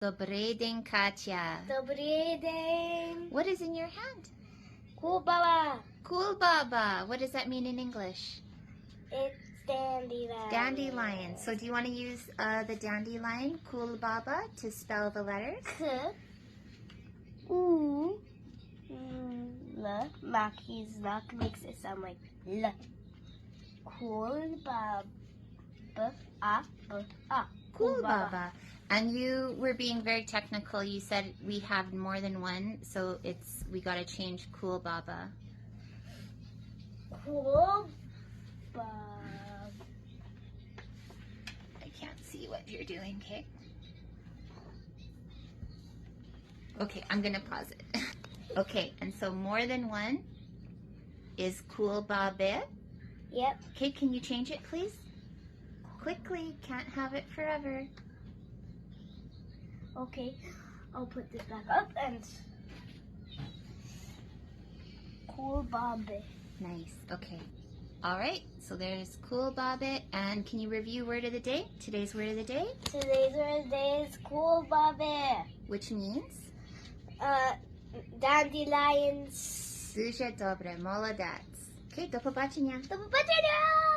Добрий день, Katya. Добрий день. What is in your hand? Кульбаба. Kульбаба. What does that mean in English? It's dandelion. Dandelion. So do you want to use the dandelion, kульбаба, to spell the letters? K. U. L. Maki's luck makes it sound like L. Kульбаба. Kульбаба. And you were being very technical. You said we have more than one, so we got to change kульбаба. Kульbaba. I can't see what you're doing, okay? Okay, I'm going to pause it. Okay, and so more than one is kульбаба. Yep. Okay, can you change it, please? Quickly, can't have it forever. Okay, I'll put this back up and kульбаба. Nice, okay. All right, so there's kульбаба, and can you review word of the day? Today's word of the day? Today's word of the day is kульбаба. Which means? Dandelions. Дуже добре, молодець. Okay, до побачення. До побачення!